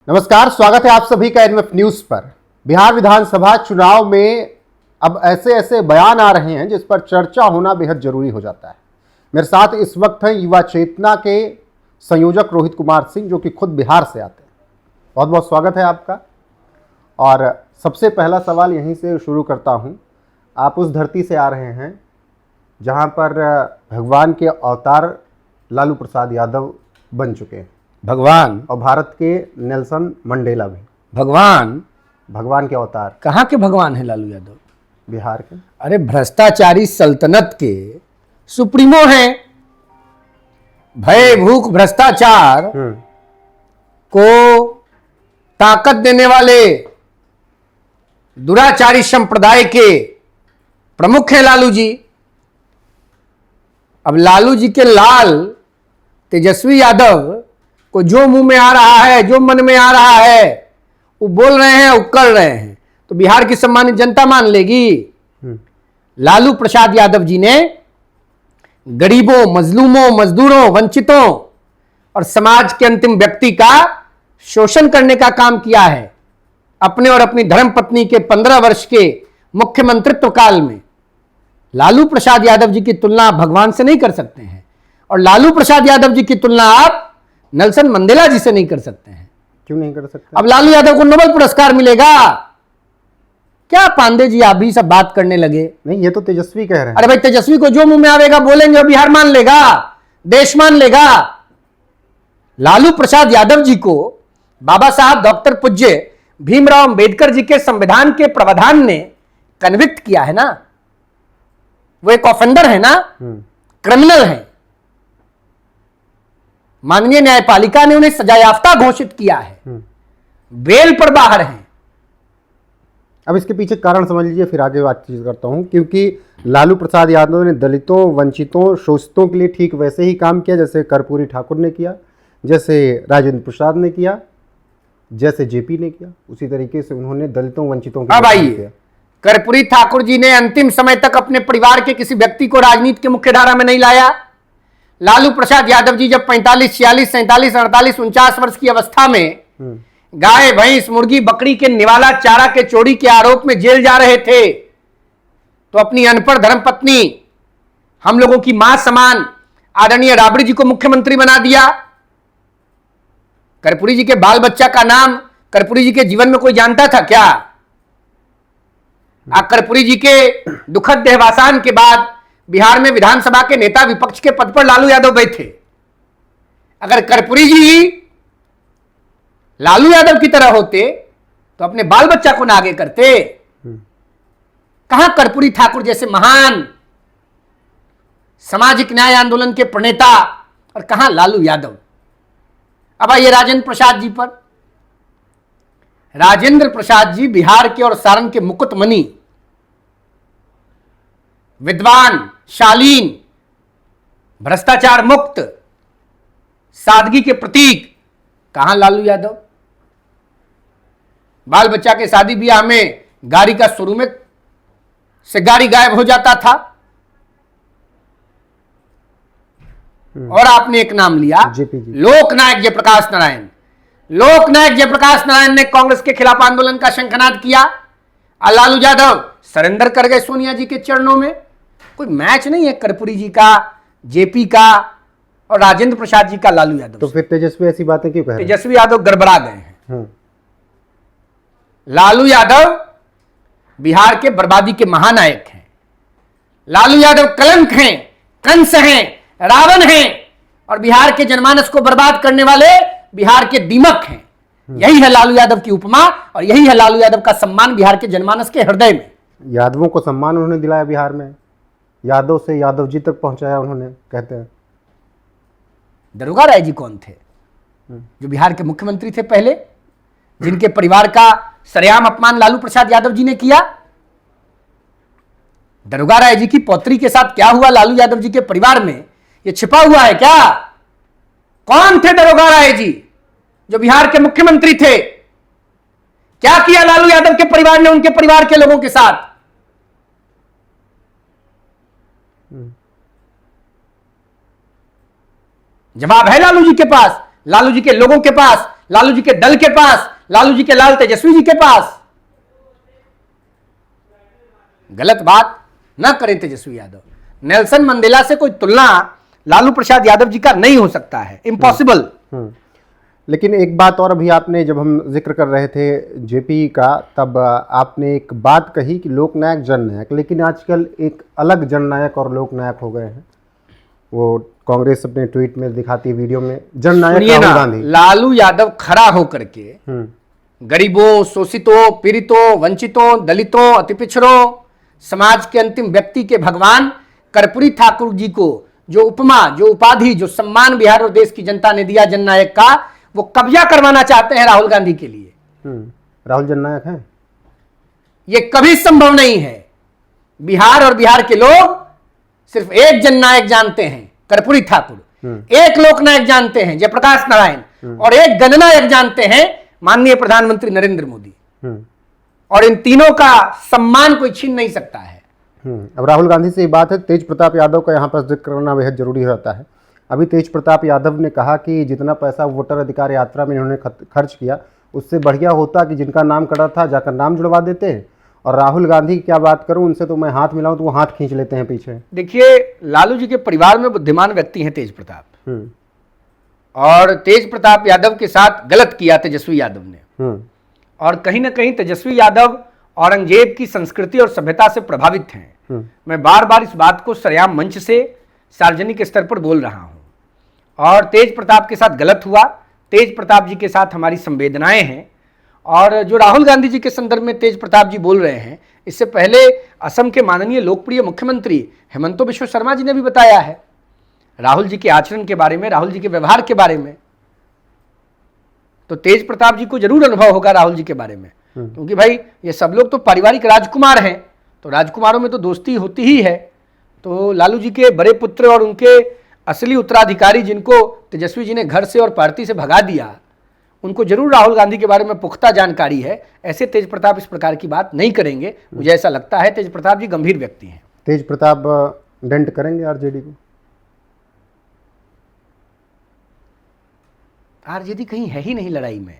नमस्कार, स्वागत है आप सभी का एनएमएफ न्यूज पर। बिहार विधानसभा चुनाव में अब ऐसे ऐसे बयान आ रहे हैं जिस पर चर्चा होना बेहद जरूरी हो जाता है। मेरे साथ इस वक्त हैं युवा चेतना के संयोजक रोहित कुमार सिंह, जो कि खुद बिहार से आते हैं। बहुत बहुत स्वागत है आपका। और सबसे पहला सवाल यहीं से शुरू करता हूं। आप उस धरती से आ रहे हैं जहां पर भगवान के अवतार लालू प्रसाद यादव बन चुके हैं। भगवान और भारत के नेल्सन मंडेला भी भगवान के अवतार। कहाँ के भगवान है लालू यादव? बिहार के। अरे भ्रष्टाचारी सल्तनत के सुप्रीमो हैं। भय भूख भ्रष्टाचार को ताकत देने वाले दुराचारी संप्रदाय के प्रमुख हैं लालू जी। अब लालू जी के लाल तेजस्वी यादव को जो मुंह में आ रहा है, जो मन में आ रहा है, वो बोल रहे हैं, वो कर रहे हैं, तो बिहार की सम्मानित जनता मान लेगी। लालू प्रसाद यादव जी ने गरीबों, मजलूमों, मजदूरों, वंचितों और समाज के अंतिम व्यक्ति का शोषण करने का काम किया है। अपने और अपनी धर्मपत्नी के 15 वर्ष के मुख्यमंत्रित्व काल में लालू प्रसाद यादव जी की तुलना भगवान से नहीं कर सकते हैं, और लालू प्रसाद यादव जी की तुलना आप नेल्सन मंडेला जी से नहीं कर सकते हैं। क्यों नहीं कर सकते? अब लालू यादव को नोबेल पुरस्कार मिलेगा क्या? पांडे जी आप भी सब बात करने लगे। नहीं, ये तो तेजस्वी कह रहे हैं। अरे भाई, तेजस्वी को जो मुंह में आवेगा बोलेंगे, बिहार मान लेगा, देश मान लेगा। लालू प्रसाद यादव जी को बाबा साहब डॉक्टर पूज्य भीमराव अंबेडकर जी के संविधान के प्रावधान ने कन्विक्ट किया है ना। वो एक ऑफेंडर है ना, क्रिमिनल है। माननीय न्यायपालिका ने उन्हें सजायाफ्ता घोषित किया है, बेल पर बाहर हैं। अब इसके पीछे कारण समझ लीजिए, फिर आगे बातचीत करता हूं। क्योंकि लालू प्रसाद यादव ने दलितों, वंचितों, शोषितों के लिए ठीक वैसे ही काम किया जैसे कर्पूरी ठाकुर ने किया, जैसे राजेंद्र प्रसाद ने किया, जैसे जेपी ने किया। उसी तरीके से उन्होंने दलितों, वंचितों के लिए किया। कर्पूरी ठाकुर जी ने अंतिम समय तक अपने परिवार के किसी व्यक्ति को राजनीति की मुख्यधारा में नहीं लाया। लालू प्रसाद यादव जी जब 45, 46, 47, 48, 49 वर्ष की अवस्था में गाय, भैंस, मुर्गी, बकरी के निवाला चारा के चोरी के आरोप में जेल जा रहे थे, तो अपनी अनपढ़ धर्मपत्नी, हम लोगों की मां समान आदरणीय राबड़ी जी को मुख्यमंत्री बना दिया। कर्पूरी जी के बाल बच्चा का नाम कर्पूरी जी के जीवन में कोई जानता था क्या? कर्पूरी जी के दुखद देहावसान के बाद बिहार में विधानसभा के नेता विपक्ष के पद पर लालू यादव बैठे। अगर कर्पूरी जी लालू यादव की तरह होते तो अपने बाल बच्चा को ना आगे करते। कहां कर्पूरी ठाकुर जैसे महान सामाजिक न्याय आंदोलन के प्रणेता, और कहां लालू यादव। अब आइए राजेंद्र प्रसाद जी पर। राजेंद्र प्रसाद जी बिहार के और सारण के मुकुटमणि, विद्वान, शालीन, भ्रष्टाचार मुक्त, सादगी के प्रतीक। कहां लालू यादव? बाल बच्चा के शादी ब्याह में गाड़ी का शुरू में से गाड़ी गायब हो जाता था। और आपने एक नाम लिया, लोकनायक जयप्रकाश नारायण। लोकनायक जयप्रकाश नारायण ने कांग्रेस के खिलाफ आंदोलन का शंखनाद किया, और लालू यादव सरेंडर कर गए सोनिया जी के चरणों में। कोई मैच नहीं है कर्पूरी जी का, जेपी का और राजेंद्र प्रसाद जी का लालू यादव। तो फिर तेजस्वी ऐसी बातें क्यों कह रहे हैं? तेजस्वी यादव गड़बड़ा गए हैं। लालू यादव बिहार के बर्बादी के महानायक हैं। लालू यादव कलंक हैं, कंस हैं, रावण हैं, और बिहार के जनमानस को बर्बाद करने वाले बिहार के दीमक हैं। यही है लालू यादव की उपमा, और यही है लालू यादव का सम्मान बिहार के जनमानस के हृदय में। यादवों को सम्मान उन्होंने दिलाया बिहार में, यादव से यादव जी तक पहुंचाया उन्होंने, कहते हैं। दरोगा राय जी कौन थे? जो बिहार के मुख्यमंत्री थे पहले, जिनके परिवार का सरेआम अपमान लालू प्रसाद यादव जी ने किया। दरोगा राय जी की पौत्री के साथ क्या हुआ लालू यादव जी के परिवार में, यह छिपा हुआ है क्या? कौन थे दरोगा राय जी जो बिहार के मुख्यमंत्री थे? क्या किया लालू यादव के परिवार ने उनके परिवार के लोगों के साथ? जवाब है लालू जी के पास, लालू जी के लोगों के पास, लालू जी के दल के पास, लालू जी के लाल तेजस्वी जी के पास। गलत बात ना करें तेजस्वी यादव। नेल्सन मंडेला से कोई तुलना लालू प्रसाद यादव जी का नहीं हो सकता है, इम्पॉसिबल। लेकिन एक बात और, अभी आपने जब हम जिक्र कर रहे थे जेपी का, तब आपने एक बात कही कि लोकनायक जननायक, लेकिन आजकल एक अलग जननायक और लोकनायक हो गए हैं। वो कांग्रेस अपने ट्वीट में दिखाती है, वीडियो में जननायक राहुल गांधी। लालू यादव खड़ा होकर के गरीबों, शोषितों, पीड़ितों, वंचितों, दलितों, अति पिछड़ों, समाज के अंतिम व्यक्ति के भगवान कर्पूरी ठाकुर जी को जो उपमा, जो उपाधि, जो सम्मान बिहार और देश की जनता ने दिया जननायक का, वो कब्जा करवाना चाहते हैं राहुल गांधी के लिए। राहुल जननायक है, ये कभी संभव नहीं है। बिहार और बिहार के लोग सिर्फ एक जननायक जानते हैं, कर्पूरी ठाकुर। एक लोकनायक जानते हैं, जयप्रकाश नारायण। और एक गणनायक जानते हैं, माननीय प्रधानमंत्री नरेंद्र मोदी। और इन तीनों का सम्मान कोई छीन नहीं सकता है। अब राहुल गांधी से ये बात है, तेज प्रताप यादव का यहाँ पर जिक्र करना बेहद जरूरी होता है। अभी तेज प्रताप यादव ने कहा कि जितना पैसा वोटर अधिकार यात्रा में इन्होंने खर्च किया, उससे बढ़िया होता कि जिनका नाम कटा था जाकर नाम जुड़वा देते हैं। और राहुल गांधी की क्या बात करूं, उनसे तो मैं हाथ मिलाऊं तो वो हाथ खींच लेते हैं पीछे। देखिए, लालू जी के परिवार में बुद्धिमान व्यक्ति हैं तेज प्रताप, और तेज प्रताप यादव के साथ गलत किया तेजस्वी यादव ने। और कहीं ना कहीं तेजस्वी यादव औरंगजेब की संस्कृति और सभ्यता से प्रभावित हैं। मैं बार बार इस बात को सरेआम मंच से, सार्वजनिक स्तर पर बोल रहा हूं। और तेज प्रताप के साथ गलत हुआ। तेज प्रताप जी के साथ हमारी संवेदनाएं हैं। और जो राहुल गांधी जी के संदर्भ में तेज प्रताप जी बोल रहे हैं, इससे पहले असम के माननीय लोकप्रिय मुख्यमंत्री हेमंत बिश्व शर्मा जी ने भी बताया है राहुल जी के आचरण के बारे में, राहुल जी के व्यवहार के बारे में। तो तेज प्रताप जी को जरूर अनुभव होगा राहुल जी के बारे में, क्योंकि भाई ये सब लोग तो पारिवारिक राजकुमार हैं, तो राजकुमारों में तो दोस्ती होती ही है। तो लालू जी के बड़े पुत्र और उनके असली उत्तराधिकारी, जिनको तेजस्वी जी ने घर से और पार्टी से भगा दिया, उनको जरूर राहुल गांधी के बारे में पुख्ता जानकारी है। ऐसे तेज प्रताप इस प्रकार की बात नहीं करेंगे, मुझे ऐसा लगता है। तेज प्रताप जी गंभीर व्यक्ति हैं। तेज प्रताप डेंट करेंगे आरजेडी को? आरजेडी कहीं है ही नहीं लड़ाई में।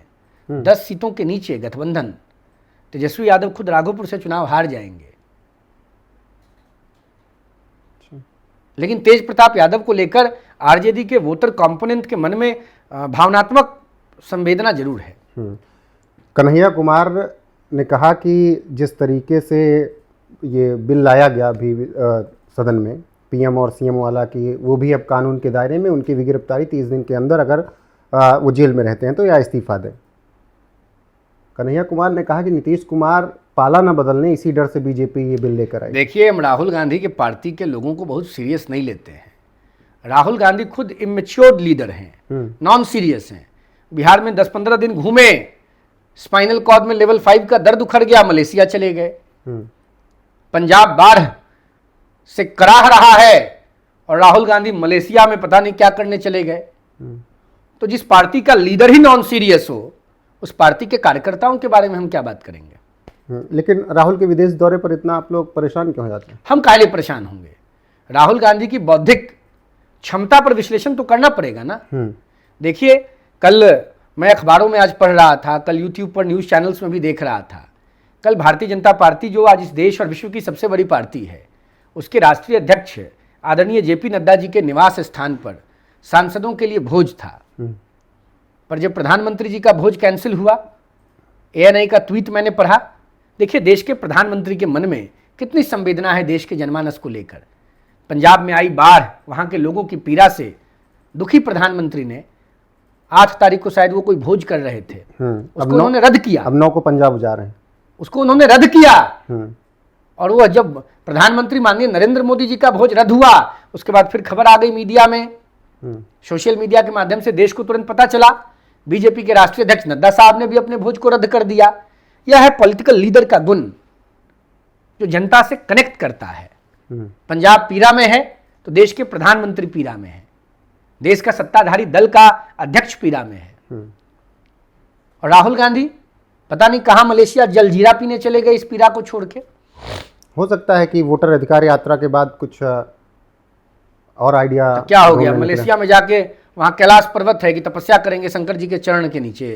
10 सीटों के नीचे गठबंधन। तेजस्वी यादव खुद राघोपुर से चुनाव हार जाएंगे। लेकिन तेज प्रताप यादव को लेकर आरजेडी के वोटर कंपोनेंट के मन में भावनात्मक संवेदना जरूर है। कन्हैया कुमार ने कहा कि जिस तरीके से ये बिल लाया गया अभी सदन में, पीएम और सीएम वाला, की वो भी अब कानून के दायरे में, उनकी भी गिरफ्तारी 30 दिन के अंदर अगर वो जेल में रहते हैं तो या इस्तीफा दें। कन्हैया कुमार ने कहा कि नीतीश कुमार पाला न बदलने, इसी डर से बीजेपी ये बिल लेकर आई। देखिए, हम राहुल गांधी के पार्टी के लोगों को बहुत सीरियस नहीं लेते हैं। राहुल गांधी खुद इमेच्योर्ड लीडर हैं, नॉन सीरियस हैं। बिहार में 10-15 दिन घूमे, स्पाइनल कॉर्ड में लेवल 5 का दर्द उखड़ गया, मलेशिया चले गए। पंजाब बाढ़ से कराह रहा है और राहुल गांधी मलेशिया में पता नहीं क्या करने चले गए। तो जिस पार्टी का लीडर ही नॉन सीरियस हो, उस पार्टी के कार्यकर्ताओं के बारे में हम क्या बात करेंगे। लेकिन राहुल के विदेश दौरे पर इतना आप लोग परेशान क्यों हो जाते हैं? हम काहे परेशान होंगे? राहुल गांधी की बौद्धिक क्षमता पर विश्लेषण तो करना पड़ेगा ना। देखिए, कल मैं अखबारों में आज पढ़ रहा था, कल यूट्यूब पर न्यूज़ चैनल्स में भी देख रहा था। कल भारतीय जनता पार्टी, जो आज इस देश और विश्व की सबसे बड़ी पार्टी है, उसके राष्ट्रीय अध्यक्ष आदरणीय जेपी नड्डा जी के निवास स्थान पर सांसदों के लिए भोज था। पर जब प्रधानमंत्री जी का भोज कैंसिल हुआ, एएनआई का ट्वीट मैंने पढ़ा। देखिए, देश के प्रधानमंत्री के मन में कितनी संवेदना है देश के जनमानस को लेकर। पंजाब में आई बाढ़, वहां के लोगों की पीड़ा से दुखी प्रधानमंत्री ने 8 तारीख को शायद वो कोई भोज कर रहे थे, उसको उन्होंने रद्द किया। अब 9 को पंजाब जा रहे हैं, उसको उन्होंने रद्द किया। और वो जब प्रधानमंत्री माननीय नरेंद्र मोदी जी का भोज रद्द हुआ, उसके बाद फिर खबर आ गई मीडिया में, सोशल मीडिया के माध्यम से देश को तुरंत पता चला। बीजेपी के राष्ट्रीय अध्यक्ष नड्डा साहब ने भी अपने भोज को रद्द कर दिया। यह है पॉलिटिकल लीडर का गुण, जो जनता से कनेक्ट करता है। पंजाब पीड़ा में है तो देश के प्रधानमंत्री पीड़ा में है, देश का सत्ताधारी दल का अध्यक्ष पीड़ा में है। और राहुल गांधी पता नहीं कहां मलेशिया जलजीरा पीने चले गए इस पीड़ा को छोड़ के। हो सकता है कि वोटर अधिकार यात्रा के बाद कुछ और आइडिया। तो क्या हो गया, मलेशिया में जाके वहां कैलाश पर्वत है कि तपस्या करेंगे शंकर जी के चरण के नीचे।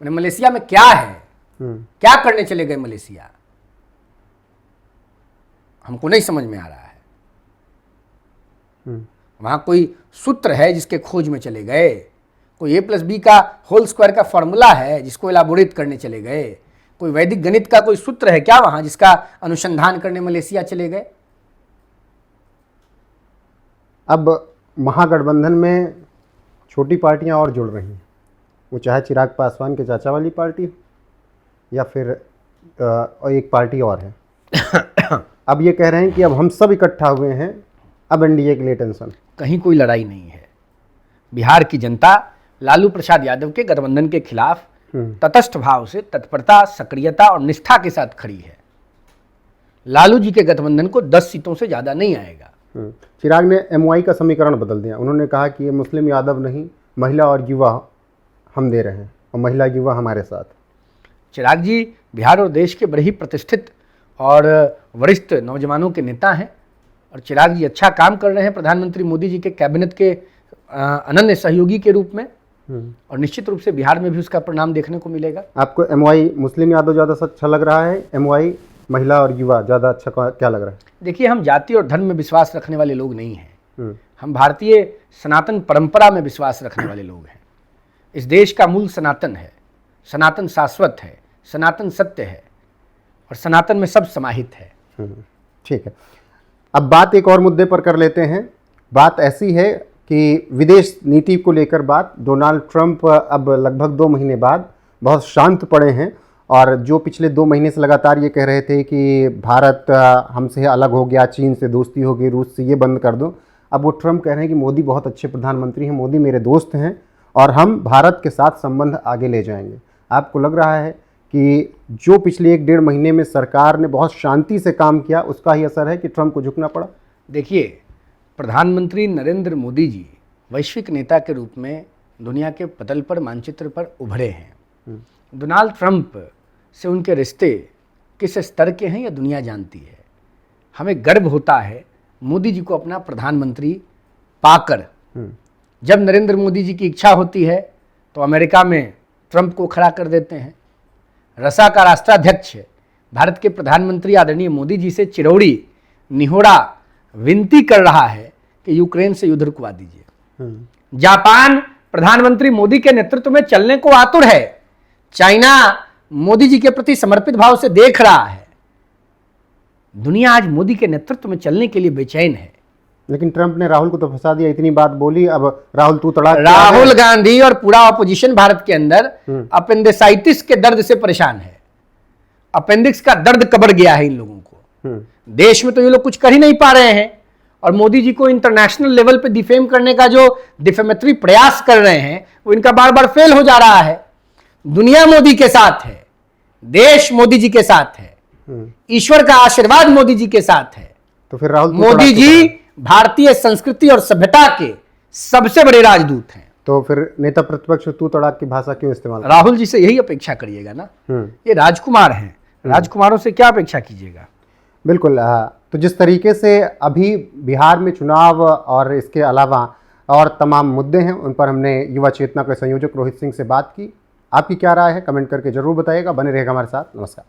मैंने मलेशिया में क्या है, क्या करने चले गए मलेशिया, हमको नहीं समझ में आ रहा है। वहां कोई सूत्र है जिसके खोज में चले गए, कोई A+B का होल स्क्वायर का फॉर्मूला है जिसको इलाबोरेट करने चले गए, कोई वैदिक गणित का कोई सूत्र है क्या वहां जिसका अनुसंधान करने मलेशिया चले गए। अब महागठबंधन में छोटी पार्टियां और जुड़ रही हैं, वो चाहे चिराग पासवान के चाचा वाली पार्टी या फिर एक पार्टी और है। अब ये कह रहे हैं कि अब हम सब इकट्ठा हुए हैं, अब एनडीए के लिए टेंशन। कहीं कोई लड़ाई नहीं है। बिहार की जनता लालू प्रसाद यादव के गठबंधन के खिलाफ तटस्थ भाव से तत्परता, सक्रियता और निष्ठा के साथ खड़ी है। लालू जी के गठबंधन को 10 सीटों से ज्यादा नहीं आएगा। चिराग ने MY का समीकरण बदल दिया। उन्होंने कहा कि ये मुस्लिम यादव नहीं, महिला और युवा हम दे रहे हैं और महिला युवा हमारे साथ। चिराग जी बिहार और देश के बड़े ही प्रतिष्ठित और वरिष्ठ नौजवानों के नेता हैं और चिराग जी अच्छा काम कर रहे हैं प्रधानमंत्री मोदी जी के कैबिनेट के अनन्य सहयोगी के रूप में, और निश्चित रूप से बिहार में भी उसका परिणाम देखने को मिलेगा। आपको MY मुस्लिम यादव ज़्यादा अच्छा लग रहा है, MY महिला और युवा ज़्यादा अच्छा क्या लग रहा है? देखिए, हम जाति और धर्म में विश्वास रखने वाले लोग नहीं हैं। हम भारतीय सनातन परंपरा में विश्वास रखने वाले लोग हैं। इस देश का मूल सनातन है, सनातन शाश्वत है, सनातन सत्य है और सनातन में सब समाहित है। ठीक है, अब बात एक और मुद्दे पर कर लेते हैं। बात ऐसी है कि विदेश नीति को लेकर बात, डोनाल्ड ट्रंप अब लगभग 2 महीने बाद बहुत शांत पड़े हैं और जो पिछले 2 महीने से लगातार ये कह रहे थे कि भारत हमसे अलग हो गया, चीन से दोस्ती हो गई, रूस से ये बंद कर दो, अब वो ट्रंप कह रहे हैं कि मोदी बहुत अच्छे प्रधानमंत्री हैं, मोदी मेरे दोस्त हैं और हम भारत के साथ संबंध आगे ले जाएंगे। आपको लग रहा है कि जो पिछले 1-1.5 महीने में सरकार ने बहुत शांति से काम किया उसका ही असर है कि ट्रंप को झुकना पड़ा? देखिए, प्रधानमंत्री नरेंद्र मोदी जी वैश्विक नेता के रूप में दुनिया के पटल पर, मानचित्र पर उभरे हैं। डोनाल्ड ट्रंप से उनके रिश्ते किस स्तर के हैं यह दुनिया जानती है। हमें गर्व होता है मोदी जी को अपना प्रधानमंत्री पाकर। जब नरेंद्र मोदी जी की इच्छा होती है तो अमेरिका में ट्रंप को खड़ा कर देते हैं। रसा का राष्ट्राध्यक्ष भारत के प्रधानमंत्री आदरणीय मोदी जी से चिरौड़ी निहोरा विनती कर रहा है कि यूक्रेन से युद्ध रुकवा दीजिए। जापान प्रधानमंत्री मोदी के नेतृत्व में चलने को आतुर है। चाइना मोदी जी के प्रति समर्पित भाव से देख रहा है। दुनिया आज मोदी के नेतृत्व में चलने के लिए बेचैन है। लेकिन ट्रंप ने राहुल को तो फंसा दिया, इतनी बात बोली, अब राहुल तू तड़ाक। राहुल गांधी और पूरा ऑपोजिशन भारत के अंदर अपेंडिसाइटिस के दर्द से परेशान है। अपेंडिक्स का दर्द कबर गया है इन लोगों को। देश में तो ये लोग कुछ कर ही नहीं पा रहे हैं और मोदी जी को इंटरनेशनल लेवल पे डिफेम करने का जो डिफेमेटरी प्रयास कर रहे हैं वो इनका बार बार फेल हो जा रहा है। दुनिया मोदी के साथ है, देश मोदी जी के साथ है, ईश्वर का आशीर्वाद मोदी जी के साथ है। तो फिर राहुल मोदी जी भारतीय संस्कृति और सभ्यता के सबसे बड़े राजदूत हैं। तो फिर नेता प्रतिपक्ष तू तड़ाक की भाषा क्यों इस्तेमाल? राहुल जी से यही अपेक्षा करिएगा ना, ये राजकुमार हैं, राजकुमारों से क्या अपेक्षा कीजिएगा? बिल्कुल। तो जिस तरीके से अभी बिहार में चुनाव और इसके अलावा और तमाम मुद्दे हैं उन पर हमने युवा चेतना के संयोजक रोहित सिंह से बात की। आपकी क्या राय है कमेंट करके जरूर बताइएगा। बने रहेगा हमारे साथ। नमस्कार।